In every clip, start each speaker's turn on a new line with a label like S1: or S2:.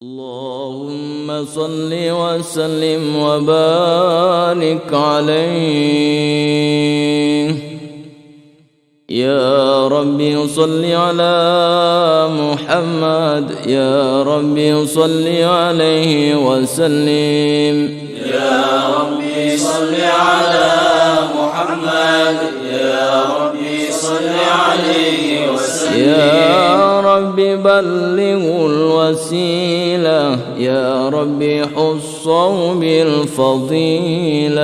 S1: اللهم صل وسلم وبارك عليه. يا ربي صل على محمد، يا ربي صل عليه وسلم.
S2: يا ربي صل على محمد، يا ربي صل عليه وسلم.
S1: يا ربي بلغوا الوسيلة، يا ربي حصوا بالفضيلة.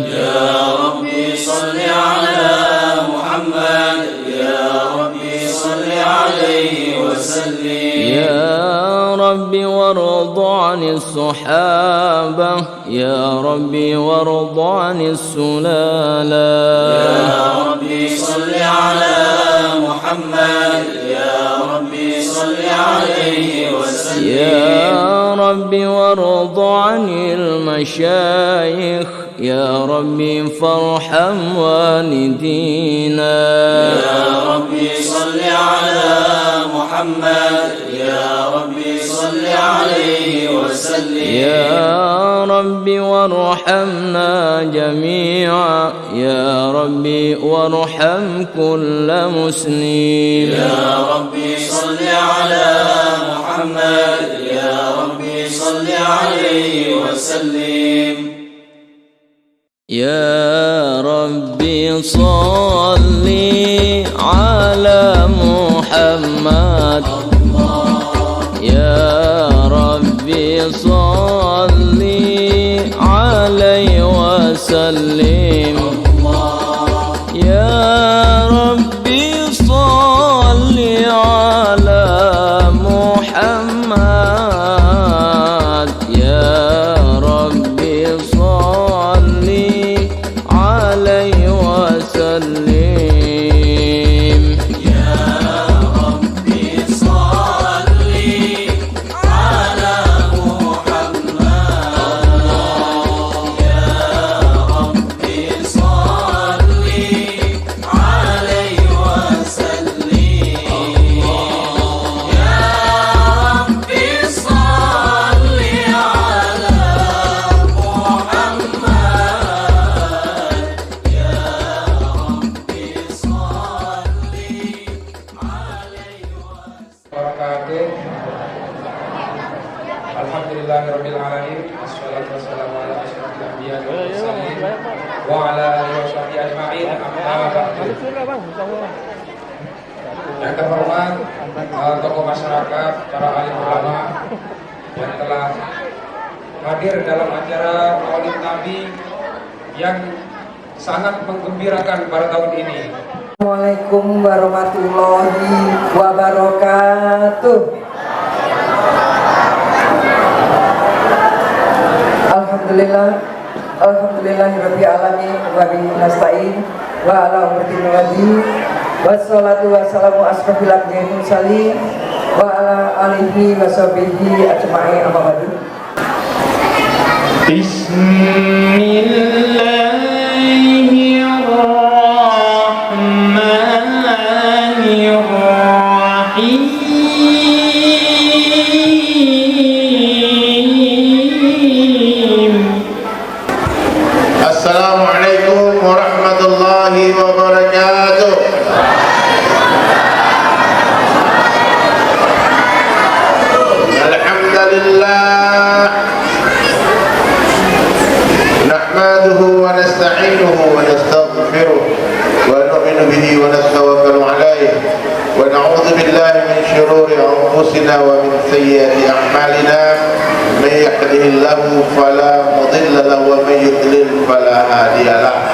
S2: يا ربي صل على محمد، يا ربي صل عليه وسلم.
S1: يا ربي وارض عن الصحابة، يا ربي وارض عن السلالة.
S2: يا ربي صل على محمد، يا ربي صل عليه وسلم.
S1: يا ربي وارض عن المشايخ، يا ربي فارحم والدينا.
S2: يا ربي صل على محمد، يا ربي صل عليه وسلم.
S1: يا ربي وارحمنا جميعا، يا ربي وارحم كل مسلم.
S2: يا ربي صل على محمد، يا ربي صل عليه وسلم.
S1: يا ربي صل على محمد، يا ربي صل عليه وسلم. يا ربي صل على محمد، يا ربي صل عليه وسلم.
S3: Alhamdulillahirrabbilalamin. Assalatu wassalamu ala asyrafil anbiya'i wal mursalin wa ala alihi washabihi ajma'in. Amma ba'du. Yang terhormat tokoh masyarakat, para alim ulama yang telah hadir dalam acara Maulid Nabi yang sangat menggembirakan pada tahun ini.
S4: Assalamualaikum warahmatullahi wabarakatuh. Alhamdulillahirabbil alamin wa bihi nasta'in wa ala ummatil wadi wassalatu wassalamu asrofil anbiya'i mursalin wa ala alihi washabihi ajma'in. Amma ba'du.
S5: Bismillahirrahmanirrahim. Assalamualaikum warahmatullahi wabarakatuh. Alhamdulillah, nahmaduhu wa nasta'inuhu wa nastaghfiruh wa nu'minu bihi wa natawakkalu alayhi wa na'udzu billahi min shururi anfusina wa min sayyiati a'malina. Man yahdihillahu fala mudilla lahu wa man yudlil fala hadiya lahu.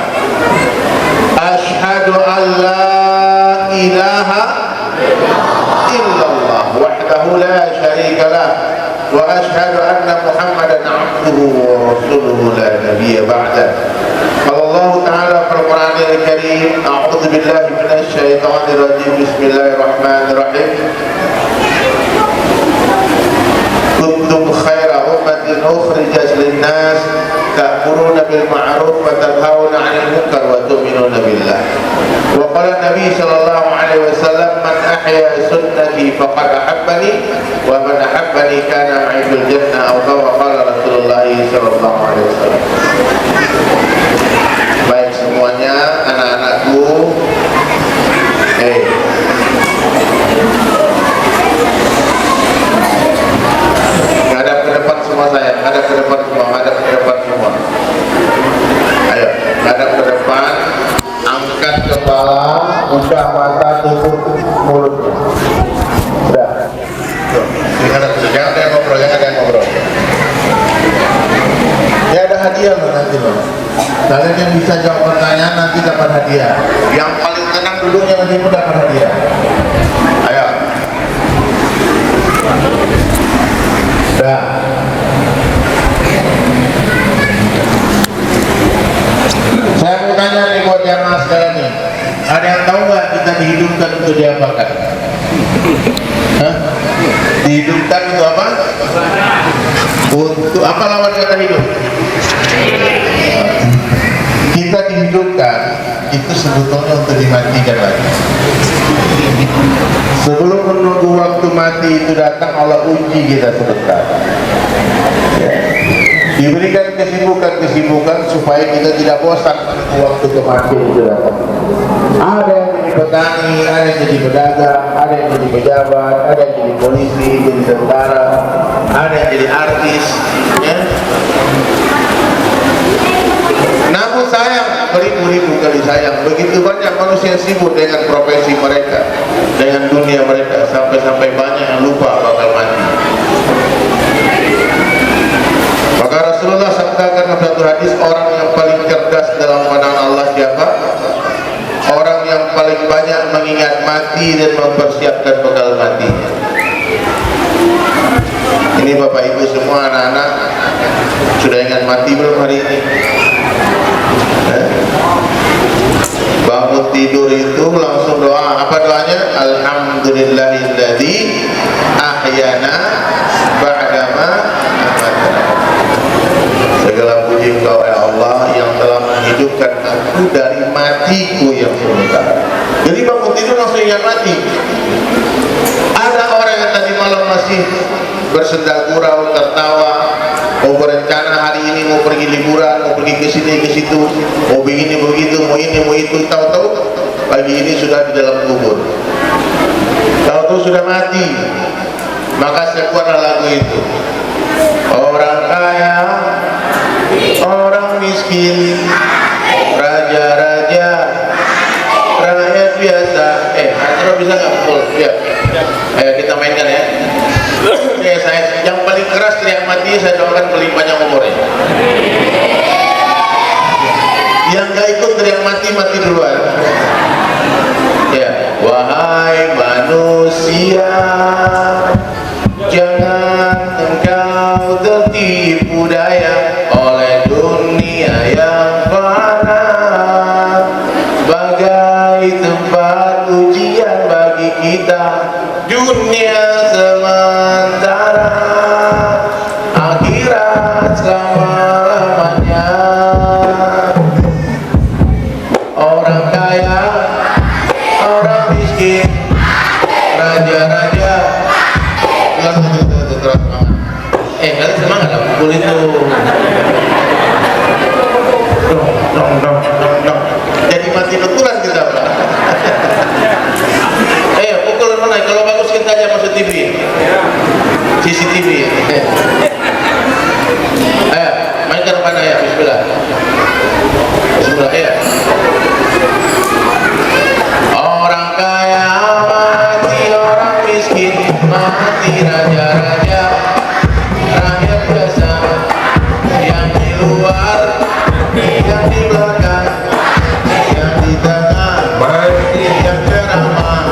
S5: Asyhadu an la ilaha illallah wahdahu la syarika lah wa asyhadu anna Muhammadan abduhu wa rasuluhu la nabiyya ba'dah. Allah Ta'ala fil Qur'anil Karim, a'udzu billahi minasy syaithanir rajim. Bismillahirrahmanirrahim. Kuntum khaira ummatin ukhrijat lin-nas ta'muruna bil ma'ruf wa tanhauna 'anil munkar wa tu'minuna billah. Wa qala Nabi sallallahu alaihi wasallam, man ahya sunnati faqad ahabbani wa man ahabbani annani kana ma'i fil jannah atau kama qala Rasulullah sallallahu alaihi wasallam. Baik semuanya, anak-anakku, hadap ke depan semua sayang, hadap ke depan semua, hadap ke depan semua. Ayo, hadap ke depan, angkat kepala, buka mata, tutup mulutnya. Udah. Tuh, hadap, jangan ada yang ngobrol, jangan ada yang ngobrol. Ya ada hadiah loh nanti loh. Kalian yang bisa jawab pertanyaan nanti dapat hadiah. Yang paling tenang dulu yang nanti dapat hadiah. Ayo. Dah. Saya mau tanya nih buat jamaah sekalian nih. Ada yang tahu nggak kita dihidupkan untuk diapakan? Hah? Dihidupkan untuk apa? Untuk apa lawan kata hidup? Kita dihidupkan itu sebetulnya untuk dimatikan lagi. Sebelum menunggu waktu mati itu datang, Allah uji kita sebentar. Diberikan kesibukan-kesibukan supaya kita tidak bosan menunggu waktu kematian itu datang. Ada yang jadi petani, ada yang jadi pedagang, ada yang jadi pejabat, ada yang jadi polisi, jadi tentara, ada yang jadi artis, ya. Namun sayang, beribu-ribu kali sayang, begitu banyak manusia sibuk dengan profesi mereka, dengan dunia mereka, sampai-sampai banyak yang lupa bakal mati. Maka Rasulullah sabdakan dalam satu hadis, orang yang paling cerdas dalam pandangan Allah siapa? Orang yang paling banyak mengingat mati dan mempersiapkan bekal matinya. Ini Bapak Ibu semua, anak-anak, sudah ingat mati belum hari ini? Bangun tidur itu langsung doa. Apa doanya? Alhamdulillahilladzi ahyana ba'dama amatana. Segala puji Engkau ya Allah yang telah menghidupkan aku dari matiku yang sementara. Jadi bangun tidur langsung ingat mati. Ada orang yang tadi malam masih bersenda gurau, tertawa, mau berencana hari ini mau pergi liburan, mau pergi ke sini ke situ, mau begini begitu, mau ini mau itu, tahu-tahu pagi ini sudah di dalam kubur, tahu-tahu sudah mati. Maka sekuatlah lagu itu, orang kaya, orang miskin, raja-raja, rakyat biasa. Antara bisa nggak betul? Ya. Ayo kita mainkan ya. Saya yang paling keras teriak mati, saya doakan paling panjang umurnya. Yang nggak ikut teriak mati, mati duluan. Ya, wahai manusia, jangan engkau tertipu daya oleh dunia yang fana, sebagai tempat ujian bagi kita. Dunia sementara, akhirat selama-lamanya. Orang kaya, orang miskin, raja-raja. Terus kalian semangat lah pukul itu. Dong. Jadi mati betulan kita, Pak. Pukul mana? Kalau bagus kita aja masuk TV, CCTV. Ayo, mainkan mana ya? Bismillah. Bismillah ya. Orang kaya mati, orang miskin mati, raja-raja, rakyat biasa, yang di luar, yang di belakang, yang di tengah, yang ceramah,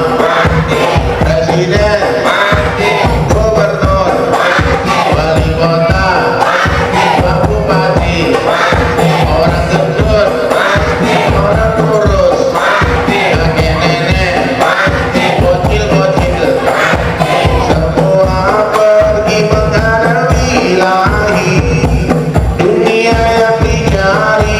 S5: presiden, gubernur, wali kota, pak bupati, orang terjun, orang kurus, kakek nenek, bocil-bocil, semua pergi menghadapi ilahi, dunia yang dicari.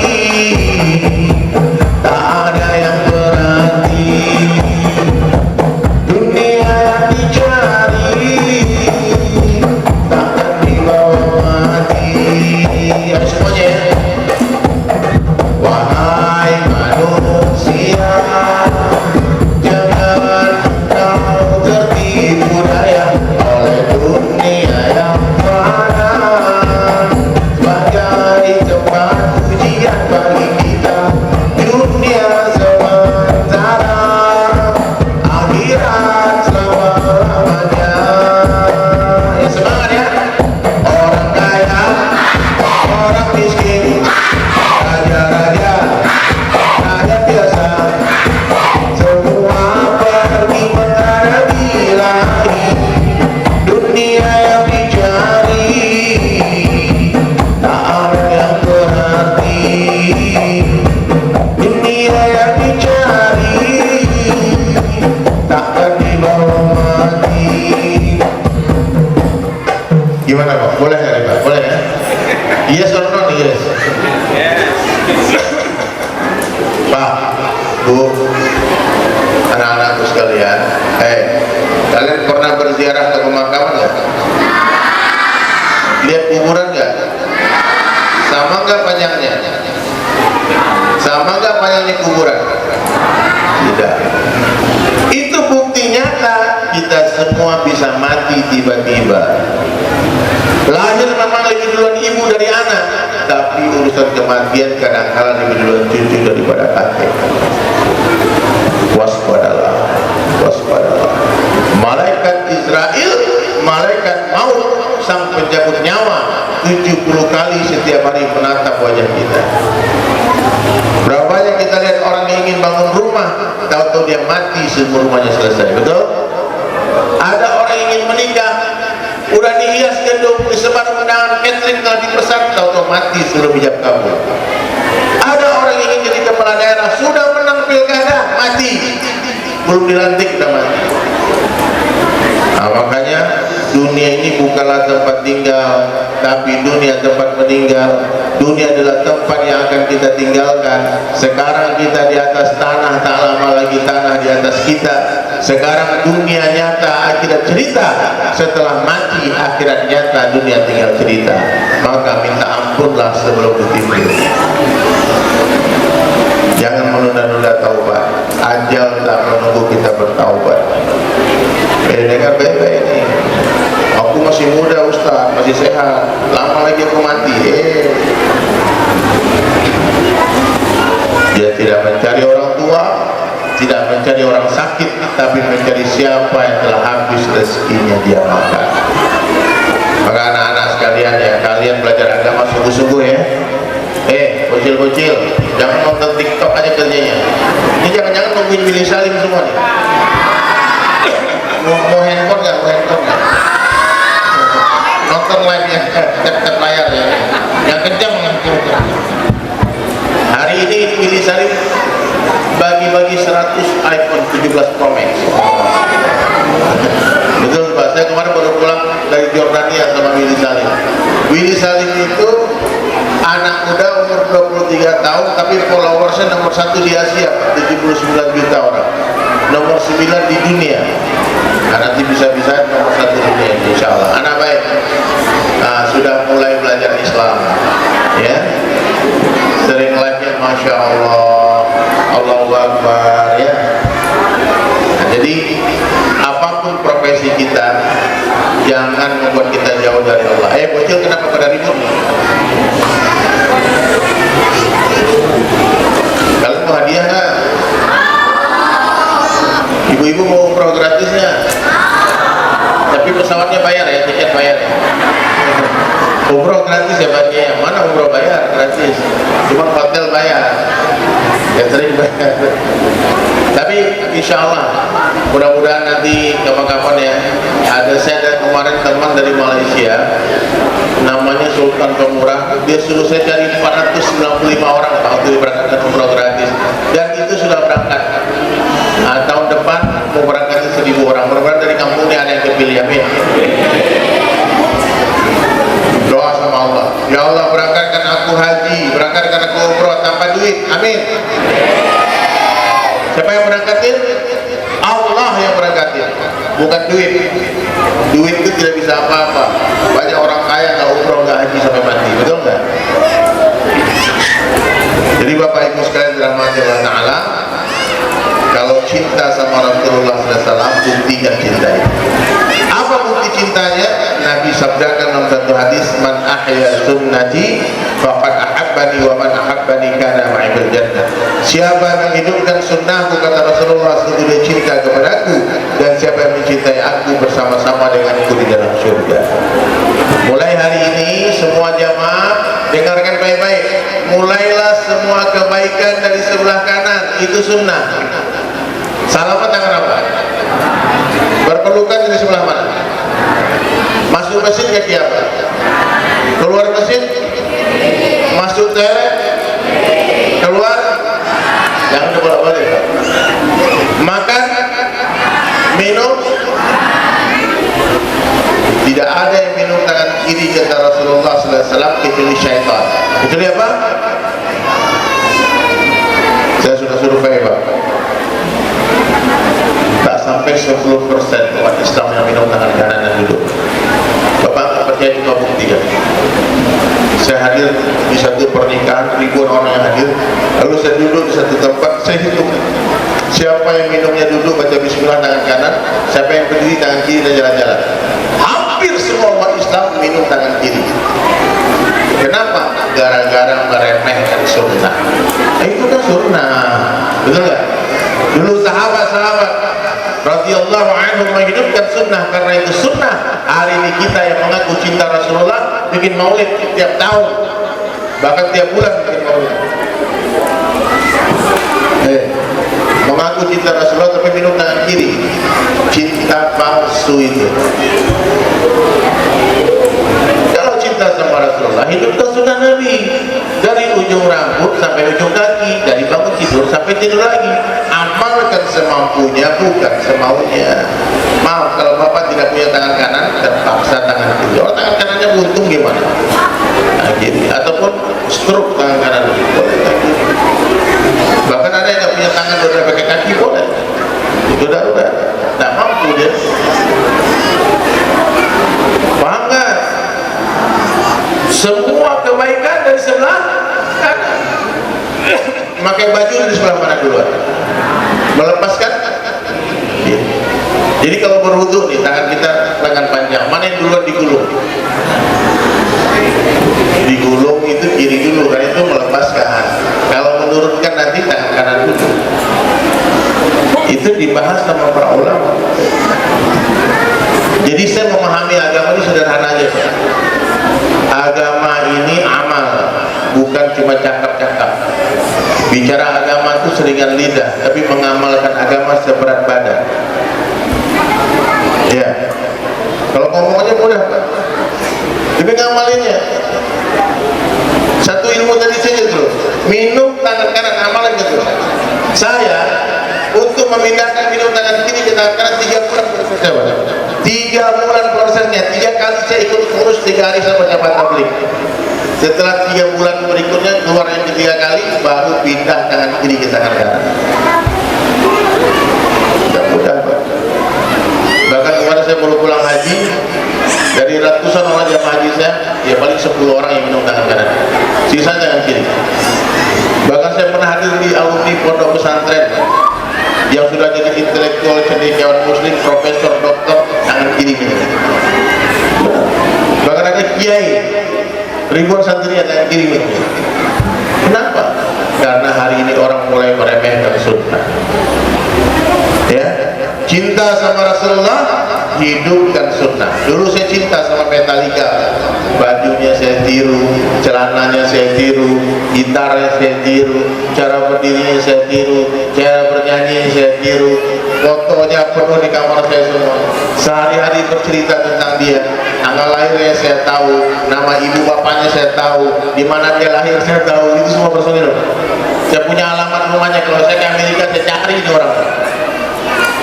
S5: Gimana Pak? Boleh nggak nih Pak? Boleh ya? Yes or no nih guys? Pak, Bu, anak-anakku sekalian, kalian pernah berziarah ke pemakaman nggak? Lihat kuburan nggak? Sama nggak panjangnya? Sama nggak panjangnya kuburan? Tidak. Itu bukti nyata kita semua bisa mati tiba-tiba. Lahir memang lebih duluan ibu dari anak, tapi urusan kematian kadang-kala lebih duluan cucu daripada kakek. Waspadalah, waspadalah. Malaikat Israel, malaikat maut, sang pencabut nyawa 70 kali setiap hari menatap wajah kita. Berapa banyak kita lihat orang yang ingin bangun rumah, tahu-tahu dia mati sebelum rumahnya selesai, betul? Ada orang yang ingin menikah, udah dihias gedung, disebar undangan catering, telah dipesan, tahu-tahu mati sebelum hijab kabul. Ada orang yang ingin jadi kepala daerah, sudah menang pilkada, mati, belum dilantik udah mati. Nah, makanya dunia ini bukanlah tempat tinggal, tapi dunia tempat meninggal. Dunia adalah tempat yang akan kita tinggalkan. Sekarang kita di atas tanah, tak lama lagi tanah di atas kita. Sekarang dunia nyata, akhirat cerita. Setelah mati, akhirat nyata, dunia tinggal cerita. Maka minta ampunlah sebelum ditimbul. Jangan menunda-nunda taubat. Ajal tak menunggu kita bertaubat. Dengar baik-baik ini. Aku masih muda Ustaz, masih sehat. Lama lagi aku mati. Dia tidak mencari orang tua, tidak mencari orang sakit, tapi mencari siapa yang telah habis rezekinya dia makan. Maka anak-anak sekalian ya, kalian belajar agama sungguh-sungguh ya. Bocil-bocil, jangan nonton TikTok aja kerjanya. Ini jangan-jangan nungguin Billy Salim semua nih. Mau handphone nggak? Mau handphone nggak? Nonton live ya, dekat layar ya. Yang kencang ngantuk. Hari ini Billy Salim bagi-bagi 100 iPhone 17 Pro Max. Betul Pak, saya kemarin baru pulang dari Jordania sama Billy Salim. Billy Salim itu anak muda umur 23 tahun, tapi followersnya nomor 1 di Asia, 79 juta orang, nomor 9 di dunia. Nah, nanti bisa-bisa nomor 1 di dunia, insya Allah. Anak baik, sudah mulai belajar Islam, ya. Sering live-nya, masya Allah, Allahu Akbar, ya. Nah, jadi apapun profesi kita, jangan membuat kita jauh dari Allah. Bocil, kenapa pada ribut? Kalian mau hadiah nggak? Ibu-ibu mau umroh gratisnya, tapi pesawatnya bayar ya, tiket bayar ya. Umroh gratis ya bagian, mana umroh bayar gratis, cuma hotel bayar, catering bayar. Tapi insya Allah mudah-mudahan nanti kapan-kapan ya, saya ada kemarin teman dari Malaysia namanya Sultan Pemurah, dia suruh saya cari 495 orang waktu berangkat umroh gratis, dan itu sudah berangkat. Tahun depan mau berangkat 1000 orang, mudah-mudahan dari kampung ini ada yang kepilih, amin. Doa sama Allah, ya Allah berangkatkan aku haji, berangkatkan aku umroh tanpa duit, amin. Siapa yang berangkatin? Allah yang berangkatin, bukan duit. Duit itu tidak bisa apa-apa. Banyak orang kaya nggak umroh, nggak haji sampai mati, betul nggak? Jadi Bapak Ibu sekalian dirahmati Allah Ta'ala, kalau cinta sama Rasulullah SAW, buktikan cinta itu. Apa bukti cintanya? Nabi sabdakan dalam satu hadis, man ahya sunnati faqad ahabbani wa man ahabbani kana ma'i bil jannah. Siapa yang menghidupkan sunnahku, kata Rasulullah, sungguh dia cinta kepadaku, dan siapa yang mencintai aku bersama-sama denganku di dalam surga. Mulai hari ini semua jamaah dengarkan baik-baik, mulailah semua kebaikan dari sebelah kanan, itu sunnah. Salaman tangan apa? Berpelukan dari sebelah mana? Masuk masjid kaki apa? Keluar masjid? Masuk toilet? Keluar? Jangan bolak-balik. Makan? Minum? Tidak ada yang minum tangan Wasallam kecuali syaitan. Kecuali apa? Saya sudah survei Pak, tak sampai 10% umat Islam yang minum tangan kanan dan duduk. Bapak nggak percaya, coba buktikan. Saya hadir di satu pernikahan, ribuan orang yang hadir, lalu saya duduk di satu tempat, saya hitung siapa yang minumnya duduk baca bismillah tangan kanan, siapa yang berdiri tangan kiri dan jalan-jalan. Hampir semua umat Islam minum tangan kiri. Kenapa? Gara-gara meremehkan sunnah. Itu kan sunnah, betul nggak? Dulu sahabat-sahabat radhiyallahu anhum menghidupkan sunnah, karena itu sunnah. Hari ini kita yang mengaku cinta Rasulullah bikin maulid tiap tahun, bahkan tiap bulan bikin maulid. Mengaku cinta Rasulullah tapi minum tangan kiri, cinta palsu itu. Kalau cinta sama Rasulullah, hidupkan sunnah Nabi dari ujung rambut sampai ujung kaki, dari bangun tidur sampai tidur lagi. Amalkan semampunya, bukan semaunya. Maaf kalau bapak tidak punya tangan kanan, terpaksa tangan kiri. Kalau tangan kanannya buntung gimana? Nah, gini. Ataupun stroke tangan kanan boleh. Bahkan ada yang nggak punya tangan udah pakai kaki boleh. Itu darurat. Tidak mampu dia. Paham nggak? Semua kebaikan dari sebelah kanan. Pakai baju dari sebelah mana duluan? Melepaskan. Jadi kalau berwudu nih, tangan kita lengan panjang, mana yang duluan digulung? Digulung itu kiri dulu, kan itu melepaskan. Kalau menurunkan nanti tangan kanan dulu. Itu dibahas sama para ulama. Jadi saya memahami agama ini sederhana aja. Agama ini amal, bukan cuma cakap-cakap. Bicara agama itu seringan lidah, tapi mengamalkan agama seberat badan. Ya, kalau ngomongnya mudah Pak, tapi ngamalinnya. Satu ilmu tadi saja terus, minum tangan kanan, amalan gitu. Saya untuk memindahkan minum tangan kiri ke tangan kanan 3 bulan prosesnya Pak. 3 bulan prosesnya, 3 kali saya ikut kurus 3 hari sama jamaah tabligh. Setelah 3 bulan berikutnya, keluar yang ketiga kali, baru pindah tangan kiri ke tangan kanan. Tidak mudah Pak. Bahkan kemarin saya baru pulang haji, dari ratusan orang jamaah haji saya, ya paling 10 orang yang minum tangan kanan, sisa tangan kiri. Bahkan saya pernah hadir di alumni pondok pesantren yang sudah jadi intelektual cendekiawan muslim, profesor, doktor, tangan kiri minum. Bahkan ada kiai, ribuan santri yang tangan kiri minum. Kenapa? Karena hari ini orang mulai meremehkan sunnah. Ya, cinta sama Rasulullah, hidupkan sunnah. Dulu saya cinta sama Metallica, bajunya saya tiru, celananya saya tiru, gitarnya saya tiru, cara berdirinya saya tiru, cara bernyanyi saya tiru, fotonya penuh di kamar saya semua. Sehari-hari bercerita tentang dia, tanggal lahirnya saya tahu, nama ibu bapaknya saya tahu, di mana dia lahir saya tahu, itu semua personil. Saya punya alamat rumahnya, kalau saya ke Amerika saya cari ini orang.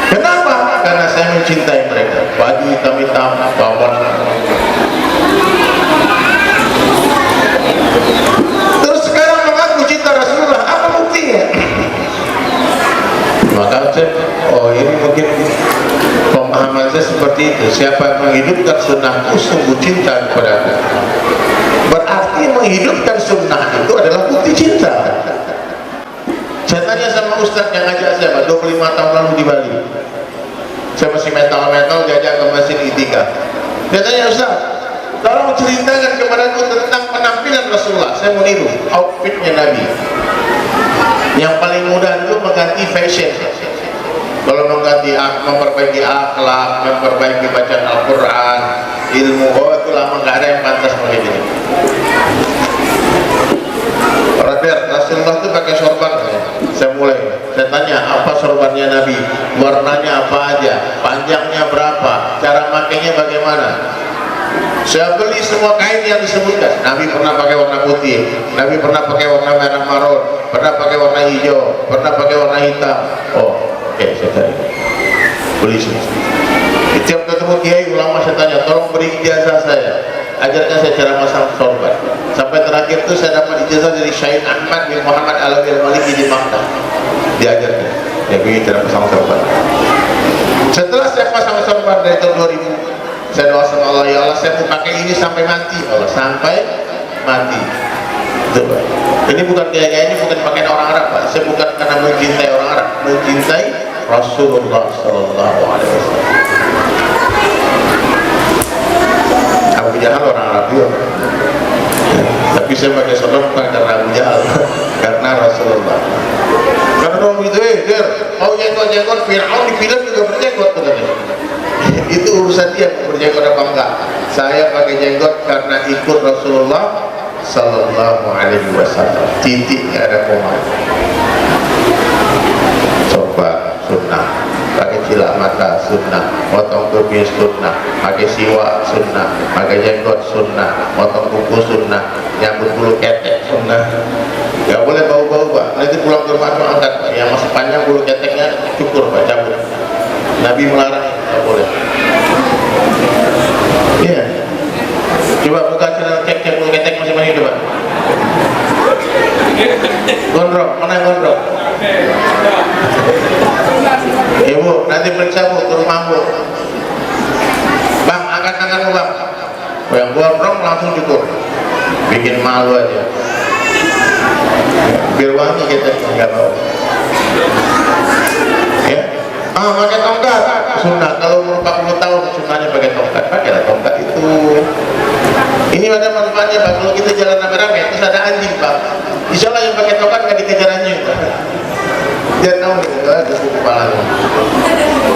S5: Kenapa? Karena saya mencintai mereka. Baju hitam-hitam, bawang. Terus sekarang mengaku cinta Rasulullah, apa buktinya? Maka saya, oh ini mungkin pemahaman saya seperti itu. Siapa yang menghidupkan sunnahku sungguh cinta kepada aku. Berarti menghidupkan sunnah itu adalah bukti cinta. Saya tanya sama Ustadz yang ngajak saya 25 tahun lalu di Bali. Saya masih metal-metal, diajak ke masjid Itikaf. Dia tanya, Ustadz, tolong ceritakan kepadaku tentang penampilan Rasulullah. Saya mau niru outfitnya Nabi. Yang paling mudah dulu mengganti fashion. Kalau mengganti memperbaiki akhlak, memperbaiki bacaan Al-Quran, ilmu, oh itu lama nggak ada yang pantas begitu. Rasulullah itu pakai sorban. Saya mulai, saya tanya apa sorbannya Nabi, warnanya apa aja, panjangnya berapa, cara makainya bagaimana. Saya beli semua kain yang disebutkan. Nabi pernah pakai warna putih, Nabi pernah pakai warna merah marun, pernah pakai warna hijau, pernah pakai warna hitam. Oh, oke, saya cari, beli semua. Setiap ketemu kiai ulama saya tanya, tolong beri ijazah saya, ajarkan saya cara masang sorban. itu saya dapat ijazah dari Syekh Ahmad bin Muhammad Alawi Al-Maliki di Makkah. Diajarkan. Ya begitu dapat pasang sorban. Setelah saya pasang sorban dari tahun 2000, saya doa sama Allah, ya Allah saya mau pakai ini sampai mati, Allah, sampai mati. Coba. Ini bukan gaya-gaya, ini bukan pakaian orang Arab, Pak. Saya bukan karena mencintai orang Arab, mencintai Rasulullah Sallallahu Alaihi Wasallam. Abu Jahal orang Arab juga, tapi saya pakai sorban bukan karena Abu Jahal, karena Rasulullah. Karena orang itu, mau jenggot-jenggot, Fir'aun di film juga berjenggot katanya. Itu urusan dia mau berjenggot apa enggak. Saya pakai jenggot karena ikut Rasulullah Sallallahu Alaihi Wasallam. Titiknya ada koma. Coba sunnah, pakai cilak mata sunnah, potong kuping sunnah, pakai siwak sunnah, pakai jenggot sunnah, potong kuku sunnah, nyambut bulu ketek sunnah. Gak boleh bau-bau, Pak. Nanti pulang ke rumah tuh angkat, Pak. Yang masih panjang bulu keteknya cukur, Pak, cabut. Nabi melarang, gak boleh. Iya. Coba buka channel cek bulu ketek masing-masing coba. Gondrong, mana yang gondrong? Ibu, nanti periksa Bu ke rumah Bu. Bang, angkat tanganmu Bang. Yang gondrong langsung cukur. Bikin malu aja. Biar wangi kita nggak tahu. Ya, pakai tongkat sunnah. Kalau umur 40 tahun sunnahnya pakai tongkat, pakailah tongkat itu. Ini ada manfaatnya Pak. Kalau kita jalan rame-rame terus ada anjing Pak, insya Allah yang pakai tongkat nggak dikejar anjing Pak. Dia tahu gitu, ada suku kepalanya.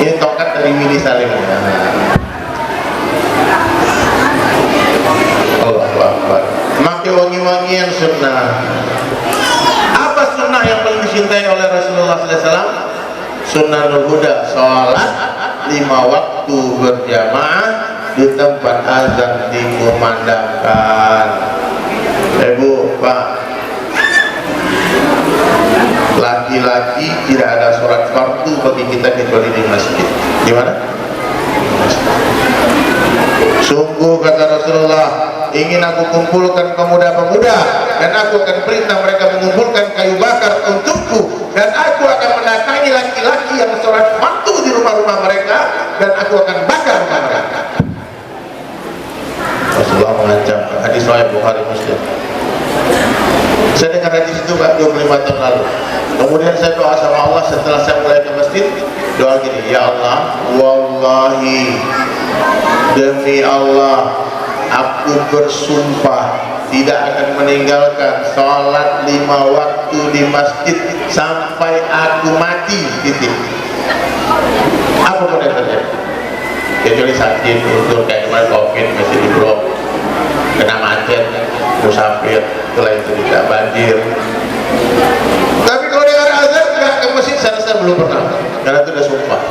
S5: Ini tongkat dari Mini Salim. Allahu Akbar. Pakai wangi-wangian sunnah. Apa sunnah yang paling dicintai oleh Rasulullah SAW? Sunnahul huda, sholat 5 waktu berjamaah di tempat azan dikumandangkan. Ibu, Pak, laki-laki tidak ada sholat fardu bagi kita kecuali di masjid. Gimana? Sungguh kata Rasulullah, ingin aku kumpulkan pemuda-pemuda dan aku akan perintah mereka mengumpulkan kayu bakar untukku, dan aku akan mendatangi laki-laki yang sholat fardu di rumah-rumah mereka dan aku akan bakar mereka. Rasulullah mengancam. Hadis riwayat Bukhari Muslim. Saya dengar hadis itu Pak 25 tahun lalu. Kemudian saya doa sama Allah setelah saya mulai ke masjid, doa gini, ya Allah, wallahi, demi Allah, aku bersumpah tidak akan meninggalkan sholat 5 waktu di masjid sampai aku mati. Titik. Apapun yang terjadi, kecuali sakit, untuk kayak kemarin COVID masih di blok, kena macet, musafir, setelah itu tidak banjir. Tapi kalau dengar azan nggak ke masjid, saya belum pernah, karena itu udah sumpah.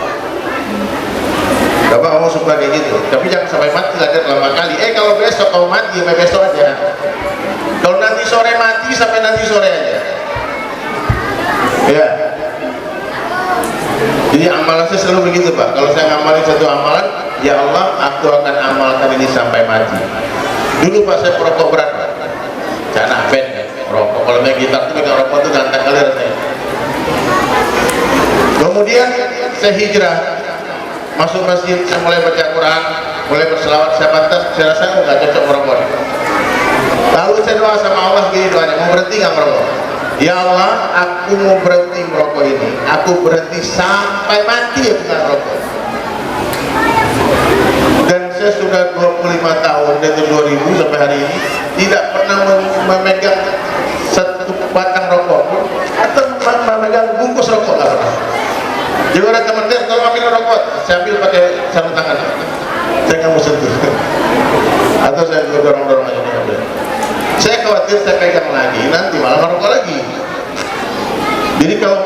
S5: Bapak mau sumpah kayak gitu, tapi jangan sampai mati lah lama kali. Kalau besok kau mati, sampai besok aja. Kalau nanti sore mati, sampai nanti sore aja. Ya. Jadi amalan saya selalu begitu Pak. Kalau saya ngamalin satu amalan, ya Allah, aku akan amalkan ini sampai mati. Dulu Pak saya perokok berat Pak. Jangan band ya, rokok. Kalau main gitar itu pegang rokok itu ganteng kali rasanya. Kemudian saya hijrah, masuk masjid, saya mulai baca Quran, mulai berselawat, saya pantas, saya rasa nggak cocok merokok. Lalu saya doa sama Allah gini doanya, mau berhenti nggak merokok? Ya Allah, aku mau berhenti merokok ini. Aku berhenti sampai mati ya dengan rokok. Dan saya sudah 25 tahun dari 2000 sampai hari ini tidak pernah memegang satu batang rokok atau memegang bungkus rokok, nggak pernah. Jadi ada teman saya, kalau ambil rokok, saya ambil pakai sarung tangan, saya nggak mau sentuh, atau saya dorong-dorong aja ambil. Saya khawatir saya pegang lagi, nanti malah merokok lagi. Jadi kalau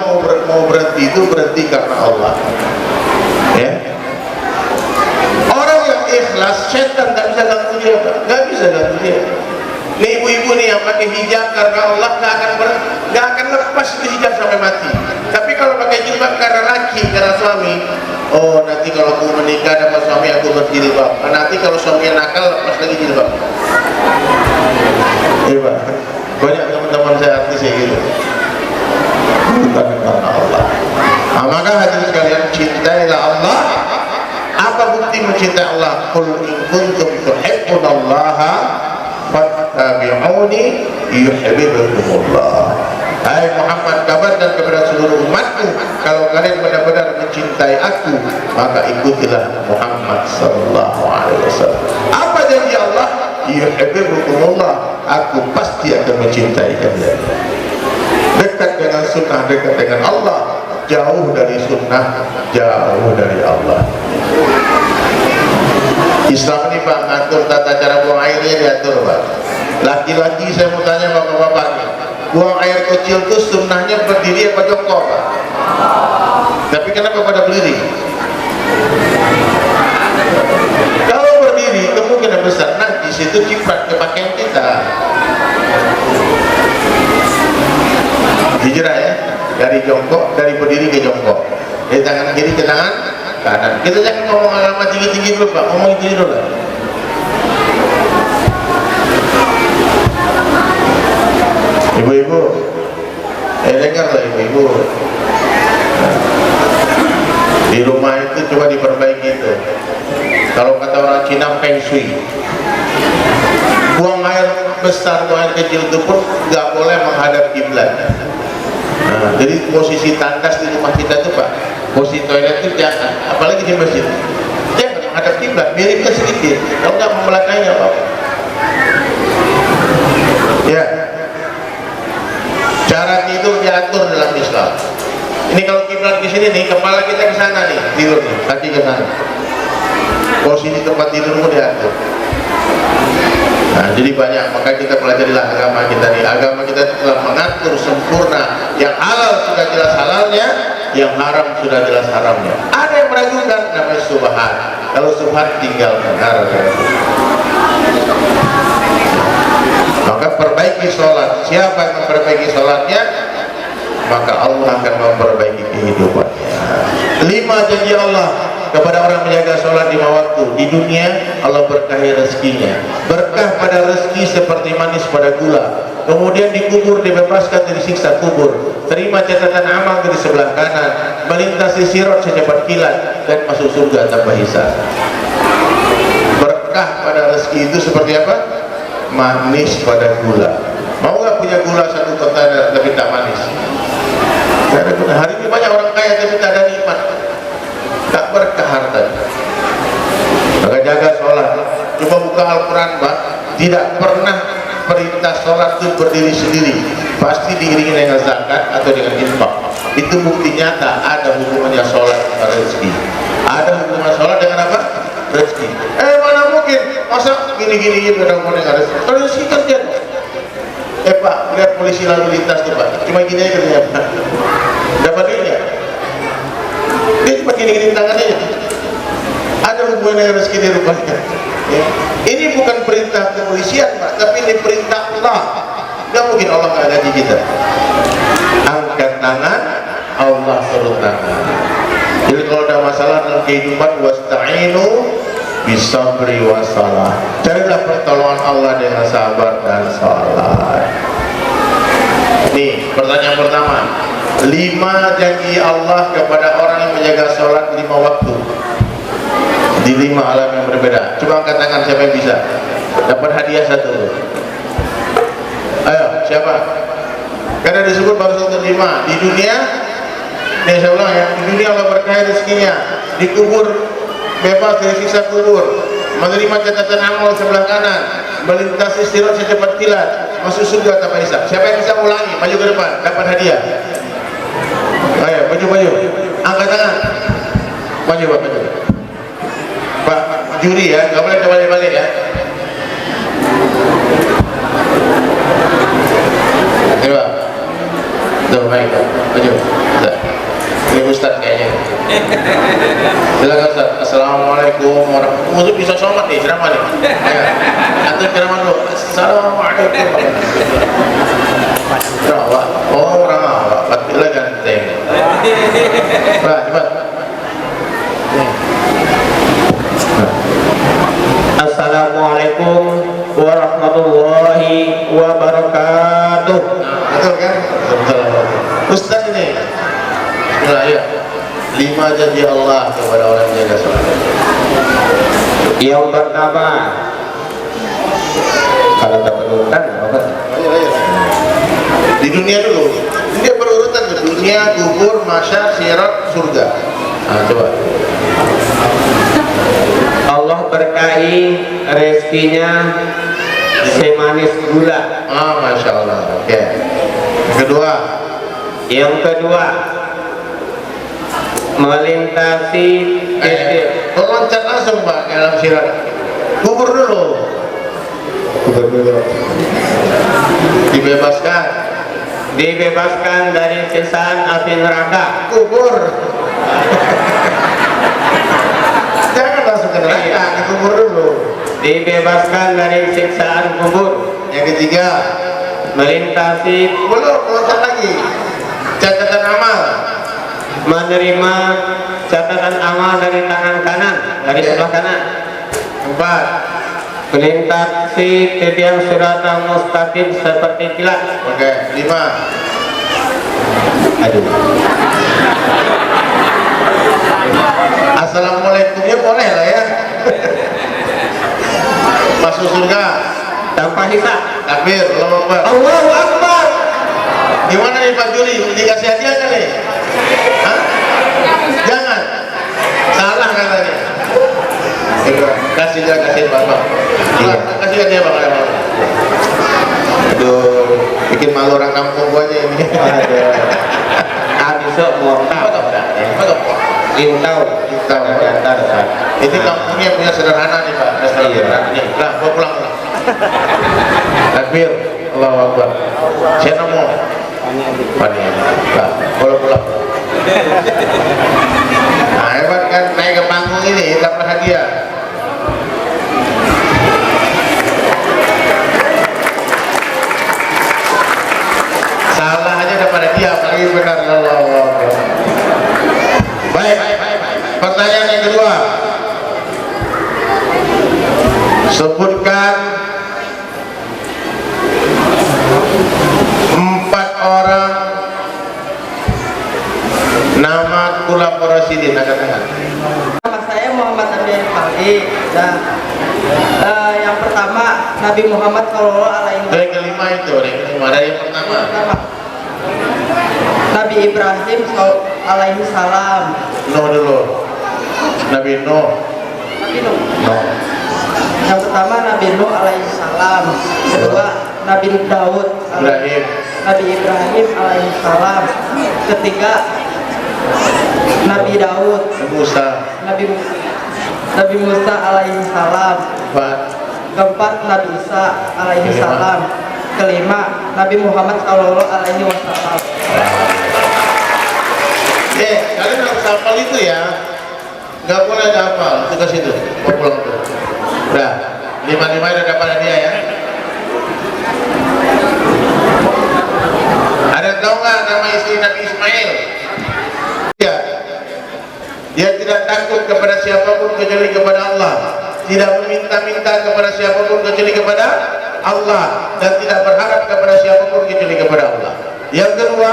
S5: mau berhenti itu berhenti karena Allah. Ya. Orang yang ikhlas, setan nggak bisa ganggu dia, nggak bisa ganggu dia. Nih ibu-ibu nih yang pakai hijab karena Allah nggak akan lepas itu hijab sampai mati. Tapi kalau pakai jilbab karena laki, karena suami, oh nanti kalau aku menikah dapat suami aku berjilbab. Nanti kalau suaminya nakal lepas lagi jilbab. Iya Pak. bukan karena Allah. Nah, maka hadirin sekalian, cintailah Allah. Apa bukti mencintai Allah? Qul in kuntum tuhibbunallaha fattabi'uni yuhibbukumullah. Hai Muhammad, kabarkan kepada seluruh umatku, kalau kalian benar-benar mencintai aku, maka ikutilah Muhammad sallallahu alaihi wasallam. Apa janji Allah? Yuhibbukumullah, aku pasti akan mencintai kalian. Dekat dengan sunnah, dekat dengan Allah. Jauh dari sunnah, jauh dari Allah. Islam ini Pak, ngatur tata cara buang airnya diatur Pak. Laki-laki saya mau tanya bapak-bapak nih, buang air kecil itu sunnahnya berdiri apa jongkok Pak? Tapi kenapa pada berdiri? Kalau berdiri kemungkinan besar nanti situ ciprat ke pakaian kita. Hijrah ya, dari jongkok, dari berdiri ke jongkok, dari tangan kiri ke tangan kanan. Kita jangan ngomong agama tinggi-tinggi dulu Pak, ngomong tinggi dulu. Ibu-ibu, dengarlah ibu-ibu. Di rumah itu coba diperbaiki itu. Kalau kata orang Cina feng shui, buang air besar, buang air kecil itu pun nggak boleh menghadap kiblat. Nah, jadi posisi tandas di rumah kita itu Pak, posisi toilet itu jangan, apalagi di masjid, jangan menghadap kiblat, miripnya sedikit, kalau nggak membelakangnya Pak. Ya, cara tidur diatur dalam Islam. Ini kalau kiblat di sini nih, kepala kita ke sana nih, tidur nih, kaki ke sana. Posisi tempat tidurmu diatur. Nah, jadi banyak, maka kita pelajarilah agama kita nih. Agama kita telah mengatur sempurna. Yang halal sudah jelas halalnya, yang haram sudah jelas haramnya. Ada yang meragukan, namanya subhat. Kalau subhat tinggalkan, harapkan. Maka perbaiki sholat. Siapa yang memperbaiki sholatnya, maka Allah akan memperbaiki kehidupannya. 5 janji Allah kepada orang menjaga sholat 5 waktu. Di dunia Allah berkahi rezekinya, berkah pada rezeki seperti manis pada gula. Kemudian dikubur dibebaskan dari siksa kubur, terima catatan amal dari sebelah kanan, melintasi sirat secepat kilat, dan masuk surga tanpa hisab. Berkah pada rezeki itu seperti apa? Manis pada gula. Mau nggak punya gula 1 kontainer tapi tak manis? Tidak ada guna. Hari ini banyak orang kaya tapi tak ada nikmat, tak berkah hartanya. Maka jaga sholat. Coba buka Al-Quran Pak, tidak pernah perintah sholat itu berdiri sendiri, pasti diiringi dengan zakat atau dengan infak. Itu bukti nyata ada hubungannya sholat dengan rezeki. Ada hubungan sholat dengan apa? Rezeki. Mana mungkin masa gini-gini ada hubungan dengan rezeki? Kalau rezeki kerja Pak, lihat polisi lalu lintas tuh Pak, cuma gini aja kerjanya Pak, dapat duitnya, dia cuma gini-gini tangannya. Ada hubungan dengan rezeki di rumahnya ya. Ini bukan perintah kepolisian Pak, tapi ini perintah Allah. Gak mungkin Allah gak gaji kita. Angkat tangan, Allah turun tangan. Jadi kalau ada masalah dalam kehidupan, wasta'inu bisabri wassalah, carilah pertolongan Allah dengan sabar dan salat. Nih pertanyaan pertama, 5 janji Allah kepada orang yang menjaga sholat 5 waktu di 5 alam yang berbeda. Coba angkat tangan siapa yang bisa, dapat hadiah 1. Ayo siapa? Karena disebut baru 1 5 di dunia. Nih saya ulang ya, di dunia Allah berkahi rezekinya, dikubur bebas dari siksa kubur, menerima catatan amal sebelah kanan, melintasi sirat secepat kilat, masuk surga tanpa hisab. Siapa yang bisa ulangi? Maju ke depan, dapat hadiah. Ayo, maju, angkat tangan. Maju Pak, maju. Pak, juri ya, nggak boleh balik-balik ya. Ini Pak, tuh baik Pak, maju. Ini Ustaz kayaknya. Silakan Ustaz. Assalamualaikum warahmatullahi wabarakatuh. Bisa sholat nih, ceramah nih. Antum ceramah dulu. Assalamualaikum. Ceramah. Oh, ramah. Patilah ganteng. Pak, cepat. Assalamualaikum warahmatullahi wabarakatuh. Betul kan? Betul. Ustaz ini. Nah, ya. 5 janji Allah kepada orang yang jaga salat.
S3: Yang pertama, kalau dapat urutan apa?
S5: Di dunia dulu. Dia berurutan ke dunia, kubur, masyar, sirat, surga. Nah, coba.
S3: Allah berkahi rezekinya semanis gula.
S5: Ah, masya Allah. Oke.
S3: Yang kedua, melintasi titik.
S5: Loncat langsung Pak ke dalam sirat. Kubur dulu.
S3: Dibebaskan dari siksaan api neraka.
S5: Kubur. Jangan langsung ke neraka, ke kubur dulu.
S3: Dibebaskan dari siksaan kubur.
S5: Yang ketiga,
S3: Melintasi,
S5: belum loncat lagi. Catatan amal.
S3: menerima catatan amal dari tangan kanan, dari sebelah kanan.
S5: 4.
S3: Melintasi tiang siratal mustaqim seperti kilat.
S5: Oke, 5.
S3: Aduh.
S5: Assalamualaikumnya boleh lah ya. Masuk surga
S3: Tanpa hisab.
S5: takbir, Allahu Akbar.
S3: Allahu Akbar.
S5: Gimana nih Pak Juli, dikasih hadiah kali? Hah? Jangan, salah katanya. Kasih Bapak.
S3: Iya.
S5: Kasih hadiah Bang. Aduh, bikin malu orang kampung gua aja ini.
S3: Besok mau tahu. Intau.
S5: Ini kampungnya punya sederhana nih Pak, restoran.
S3: Iya.
S5: Nih, lah, gua pulang. Takbir, Allahu Akbar. Saya nemu. Panian. Lah, boleh pulang. Nah, hebat kan naik ke panggung ini dapat hadiah. Salah aja dapat hadiah, apalagi benar. Allahu Akbar. Baik. Pertanyaan yang kedua. Sebutkan 4 orang nama kolaborasi angkat-angkat.
S4: Nama saya Muhammad Amir Khalid. Yang pertama Nabi Muhammad Shallallahu Alaihi
S5: Dari kelima itu, dari yang pertama.
S4: Nabi Ibrahim alaihi salam.
S5: Nuh dulu. Nabi Nuh. Nuh.
S4: Yang pertama Nabi Nuh alaihi salam. Kedua Nabi Daud.
S5: Ibrahim.
S4: Nabi Ibrahim alaihi salam. Ketiga Nabi Daud.
S5: Musa.
S4: Nabi Musa alaihi salam. Keempat Nabi Isa alaihi salam. Kelima Nabi Muhammad sallallahu alaihi wasallam.
S5: Kalian harus hafal itu ya. Gak boleh hafal tugas itu. Mau pulang tuh. Udah, 5 udah dapat hadiah ya. Ada tahu nggak nama istri Nabi Ismail? Ya. Dia tidak takut kepada siapapun kecuali kepada Allah. Tidak meminta-minta kepada siapapun kecuali kepada Allah, dan tidak berharap kepada siapapun kecuali kepada Allah. Yang kedua,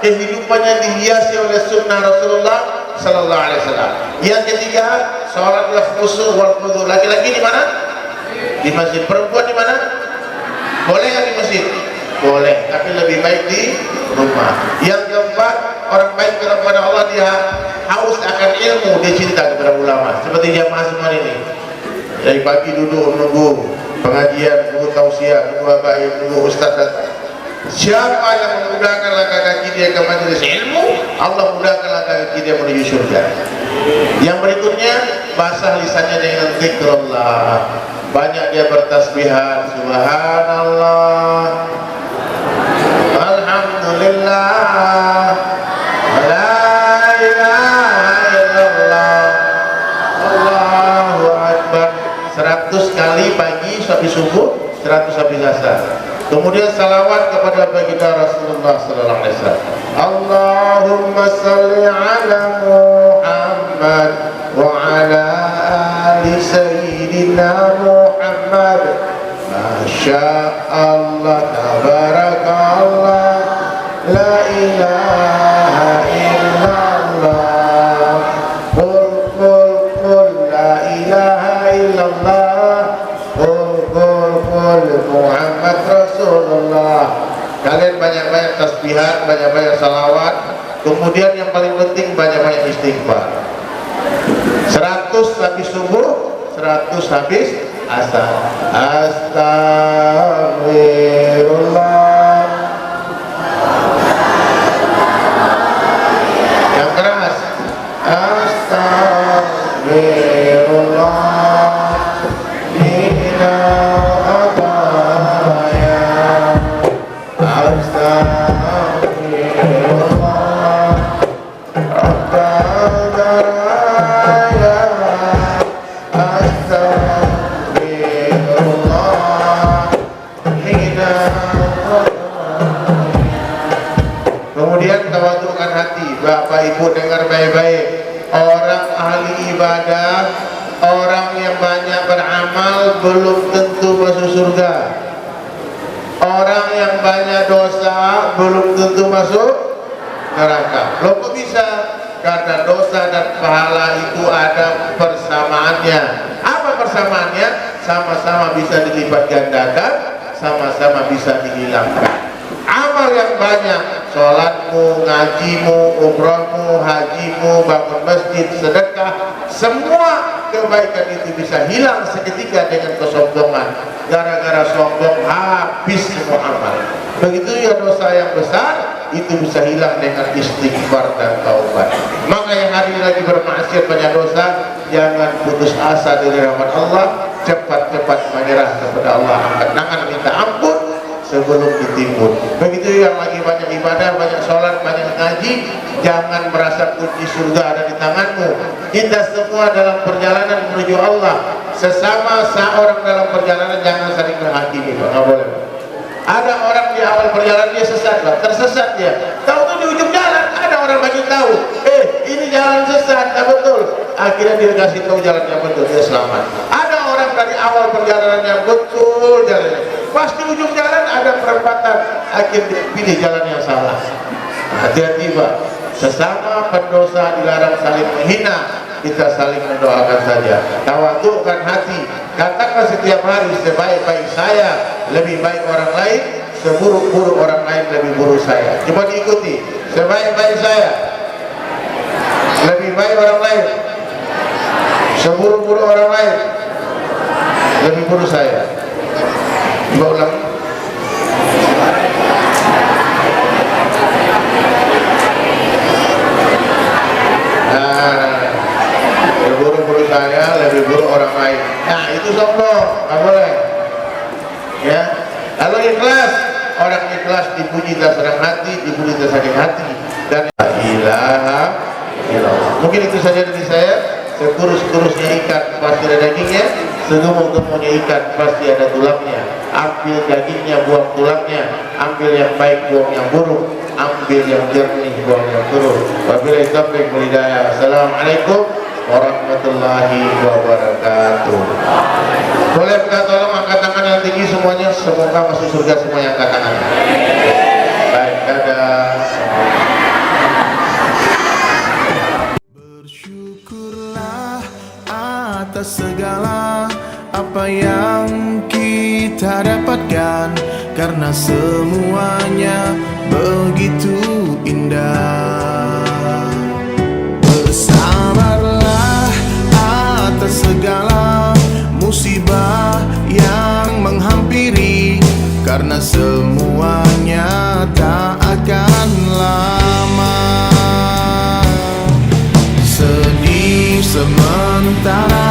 S5: kehidupannya dihiasi oleh sunnah Rasulullah Sallallahu Alaihi Wasallam. Yang ketiga, sholatlah khusyuk wal khudu'. Laki-laki di mana? Di masjid. Perempuan di mana? Boleh nggak di masjid? Boleh, tapi lebih baik di rumah. Yang keempat, orang baik kepada Allah, dia haus akan ilmu, dia cinta kepada ulama. Seperti jamaah semua ini. Dari pagi duduk nunggu pengajian, nunggu tausiah, nunggu habaib, nunggu ustaz datang. Siapa yang memudahkan langkah kaki dia ke majelis ilmu, Allah mudahkan langkah kaki dia menuju surga. Yang berikutnya, basah lisannya dengan zikrullah. Banyak dia bertasbihan, subhanallah, alhamdulillah, la ilaha illallah, Allahu akbar. 100 kali pagi sampai subuh, 100 habis asar. Kemudian salawat kepada baginda Rasulullah sallallahu alaihi wasallam. Allahumma shalli ala Muhammad wa ala ali sayyidina Muhammad. Masya Allah, tabarakallah, la ilaha Muhammad Rasulullah. Kalian banyak-banyak tasbihat, banyak-banyak salawat. Kemudian yang paling penting banyak-banyak istighfar. 100 habis subuh, 100 habis asar. Astagfirullah. Yang keras. Astagfirullah. Mina abaya. Astagfirullah. Rabbana astagfirullah. Kemudian tawadhukan hati. Bapak Ibu dengar baik-baik. Orang ahli ibadah, orang yang banyak beramal belum tentu masuk surga. Orang yang banyak dosa belum tentu masuk neraka. Loh kok bisa? Karena dosa dan pahala itu ada persamaannya. Apa persamaannya? Sama-sama bisa dilipat gandakan, sama-sama bisa dihilangkan. Amal yang banyak, sholatmu, ngajimu, umrohmu, hajimu, bangun masjid, sedekah, semua kebaikan itu bisa hilang seketika dengan kesombongan. Gara-gara sombong habis semua amal. Begitu ya dosa yang besar itu bisa hilang dengan istighfar dan taubat. Maka yang hari ini lagi bermaksiat banyak dosa, jangan putus asa dari rahmat Allah, cepat-cepat menyerah kepada Allah, angkat tangan minta ampun sebelum ditimbun. Begitu yang lagi banyak ibadah, banyak sholat, banyak ngaji, jangan merasa kunci surga ada di tanganmu. Kita semua dalam perjalanan menuju Allah, sesama seorang dalam perjalanan jangan saling menghakimi, nggak boleh. Ada orang di awal perjalanan dia sesat, tersesat dia. Tahu tuh di ujung jalan ada orang bagi tahu, ini jalan sesat, tak betul. Akhirnya dia kasih tahu jalan yang betul, dia selamat. Ada orang dari awal perjalanan yang betul jalannya, pas di ujung jalan ada perempatan, akhirnya dia pilih jalan yang salah. Hati-hati Pak, sesama pendosa dilarang saling menghina, kita saling mendoakan saja. Tawadhukan hati, katakan setiap hari sebaik-baik saya lebih baik orang lain, seburuk-buruk orang lain lebih buruk saya. Coba diikuti, sebaik-baik saya lebih baik orang lain, seburuk-buruk orang lain lebih buruk saya. Coba ulang. Buruk-buruk saya lebih buruk orang lain. Nah itu sombong, nggak boleh. Ya, kalau ikhlas, orang ikhlas dipuji tak senang hati, dipuji tak sakit hati, dan la ilaha illallah. Mungkin itu saja dari saya. Sekurus-kurusnya ikan pasti ada dagingnya, segemuk-gemuknya ikan pasti ada tulangnya. Ambil dagingnya, buang tulangnya. Ambil yang baik, buang yang buruk. Ambil yang jernih, buang yang keruh. Wabillahi taufiq wal hidayah. Assalamualaikum warahmatullahi wabarakatuh. Boleh minta tolong angkat tangan yang tinggi semuanya, semoga masuk surga semuanya angkat tangan. Baik, dadah.
S6: Bersyukurlah atas segala apa yang kita dapatkan, karena semuanya begitu indah. Bersabarlah atas segala musibah yang menghampiri, karena semuanya tak akan lama. Sedih sementara